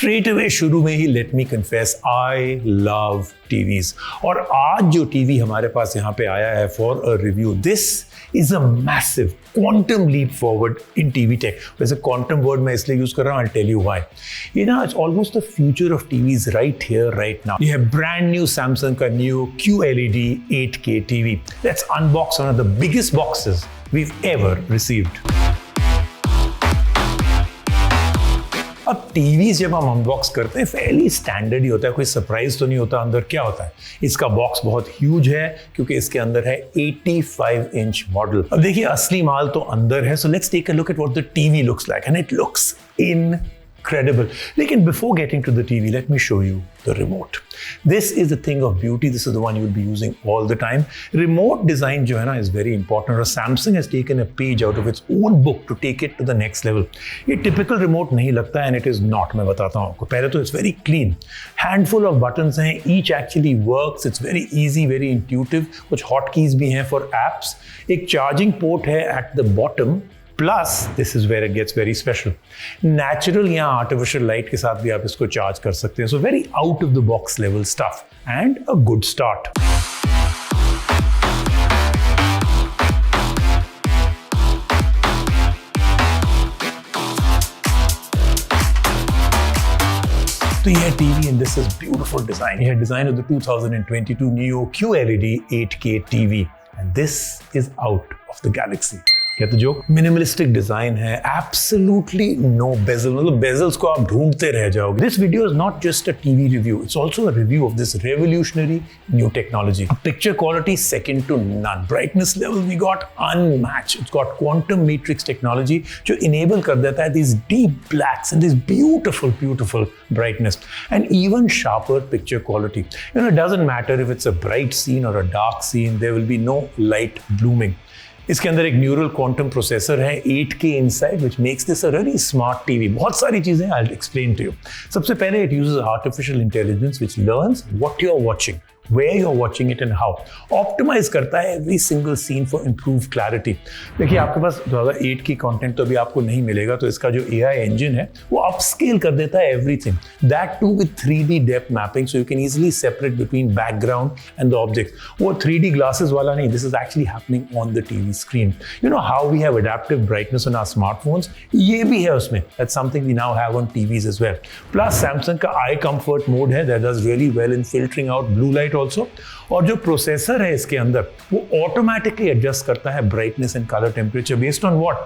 Straight away शुरू में ही let me confess I love TVs. और आज जो टीवी हमारे पास यहाँ पे आया है for a review, this is a massive quantum leap forward in TV tech. वैसे क्वांटम वर्ड मैं इसलिए यूज कर रहा हूँ, आई टेल यू व्हाई। ये ना it's almost the future of TVs right here right now. ये है ब्रांड न्यू सैमसंग का new QLED 8K TV. Let's unbox one of the biggest boxes we've ever received. अब TV जब हम unbox करते हैं फैली स्टैंडर्ड ही होता है, कोई सरप्राइज तो नहीं होता। अंदर क्या होता है, इसका बॉक्स बहुत ह्यूज है क्योंकि इसके अंदर है 85 इंच मॉडल। अब देखिए असली माल तो अंदर है, so let's take a look at what the TV looks like and it looks incredible. लेकिन before getting to the TV, let me show you the remote. This is the thing of beauty. This is the one you will be using all the time. Remote design जो है ना is very important. और Samsung has taken a page out of its own book to take it to the next level. ये typical remote नहीं लगता and it is not. मैं बताता हूँ आपको। पहले तो it's very clean. Handful of buttons हैं. Each actually works. It's very easy, very intuitive. कुछ hotkeys भी हैं for apps. एक charging port है at the bottom. Plus, this is where it gets very special. Natural या artificial light के साथ भी आप इसको चार्ज कर सकते हैं. So very out of the box level stuff and a good start. तो यह TV and this is beautiful design. यह design of the 2022 Neo QLED 8K TV and this is out of the galaxy. तो जो minimalistic design है, absolutely no bezel, मतलब bezels को आप ढूंढते रह जाओगे। This video is not just a TV review, it's also a review of this revolutionary new technology. Picture quality second to none, brightness level we got unmatched, it's got quantum matrix technology जो enable कर देता है this deep blacks and this beautiful brightness and even sharper picture quality. You know, it doesn't matter if it's a bright scene or a dark scene, there will be no light blooming. इसके अंदर एक neural quantum processor है 8K inside which makes this a very smart TV. बहुत सारी चीजें I will explain to you. सबसे पहले it uses artificial intelligence which learns what you are watching, where you're watching it and how. Optimize करता है every single scene for improved clarity. देखिए आपके पास 8K content तो अभी आपको नहीं मिलेगा, तो इसका जो AI engine है वो अपस्केल कर देता है everything. That too with 3D depth mapping, so you can easily separate between background and the objects. वो 3D glasses वाला नहीं, this is actually happening on the TV screen. You know how we have adaptive brightness on our smartphones? ये भी है उसमें. That's something we now have on TVs as well. Plus Samsung का eye comfort mode है that does really well in filtering out blue light also. और जो processor है इसके अंदर वो ऑटोमेटिकली एडजस्ट करता है brightness and colour temperature based on what,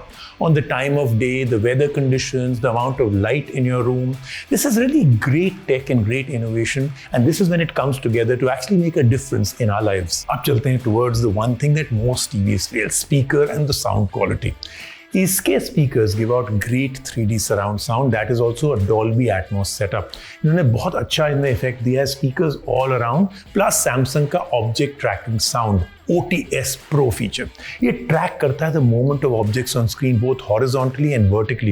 on the time of day, the weather conditions, the amount of light in your room. This is really great tech and great innovation and this is when it comes together to actually make a difference in our lives. अब चलते हैं towards the one thing that most TVs fail, speaker and the sound quality. इसके speakers give out great 3D surround sound, that is also a Dolby Atmos setup. इन्होंने बहुत अच्छा इनमें effect दिया है, speakers all around, plus Samsung का object tracking sound OTS Pro feature. ये track करता है the movement of objects on screen both horizontally and vertically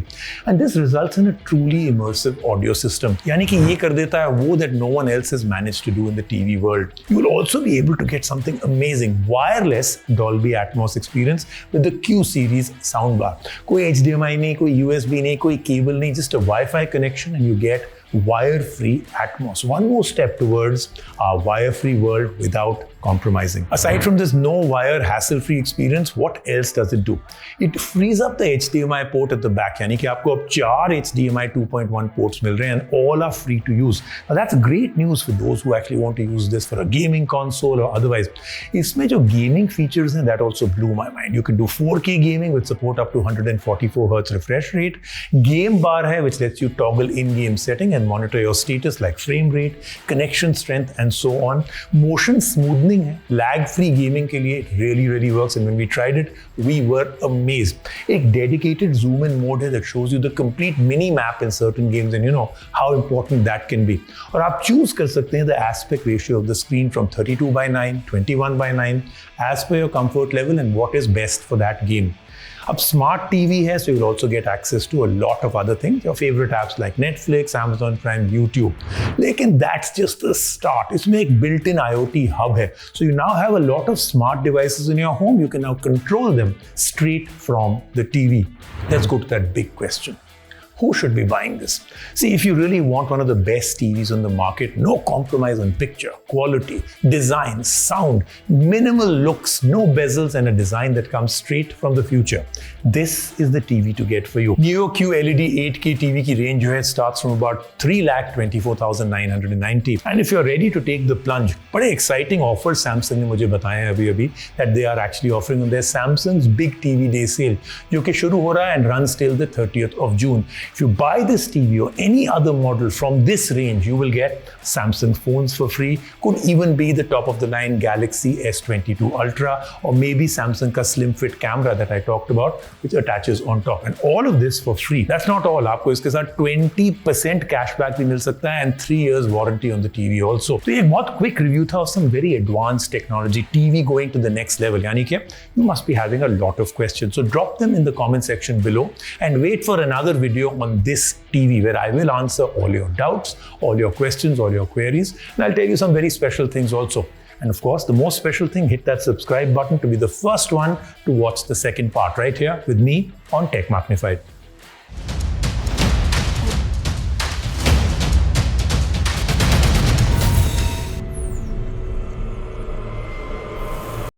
and this results in a truly immersive audio system. यानी कि ये कर देता है वो that no one else has managed to do in the TV world. You will also be able to get something amazing wireless Dolby Atmos experience with the Q series sound bar. कोई HDMI नहीं, कोई USB नहीं, कोई cable नहीं, just a Wi-Fi connection and you get wire-free Atmos. One more step towards our wire-free world without compromising. Aside from this no-wire hassle-free experience, what else does it do? It frees up the HDMI port at the back. यानी कि आपको अब 4 HDMI 2.1 ports मिल रहे हैं and all are free to use. Now that's great news for those who actually want to use this for a gaming console or otherwise. इसमें जो gaming features हैं that also blew my mind. You can do 4K gaming with support up to 144 Hz refresh rate. Game bar है which lets you toggle in-game setting and monitor your status like frame rate, connection strength and so on. Motion smoothing है, lag free gaming के लिए it really works and when we tried it we were amazed. एक dedicated zoom in mode है that shows you the complete mini map in certain games and you know how important that can be. और आप choose कर सकते हैं the aspect ratio of the screen from 32:9, 21:9 as per your comfort level and what is best for that game. अब smart TV है, so you'll also get access to a lot of other things, your favorite apps like Netflix, Amazon Prime, YouTube. लेकिन that's just the start. इसमें एक built-in IoT hub है, so you now have a lot of smart devices in your home. You can now control them straight from the TV. Let's go to that big question. who should be buying this? See, if you really want one of the best TVs on the market, no compromise on picture, quality, design, sound, minimal looks, no bezels, and a design that comes straight from the future, this is the TV to get for you. Neo QLED 8K TV की range जो है starts from about 3,24,990. And if you're ready to take the plunge, बड़े exciting offers Samsung ने मुझे बताए हैं अभी that they are actually offering on their Samsung's Big TV Day Sale, जो कि शुरू हो रहा है and runs till the 30th of June. If you buy this TV or any other model from this range, you will get Samsung phones for free. Could even be the top of the line Galaxy S22 Ultra, or maybe Samsung का slim fit camera that I talked about, which attaches on top. And all of this for free. That's not all. आपको इसके साथ 20% cashback भी मिल सकता है and 3 years warranty on the TV also. तो ये एक बहुत quick review था of some very advanced technology, TV going to the next level. यानी कि you must be having a lot of questions. So drop them in the comment section below and wait for another video on this TV where I will answer all your doubts, all your questions, all your queries, and I'll tell you some very special things also. And of course, the most special thing, hit that subscribe button to be the first one to watch the second part right here with me on Tech Magnified.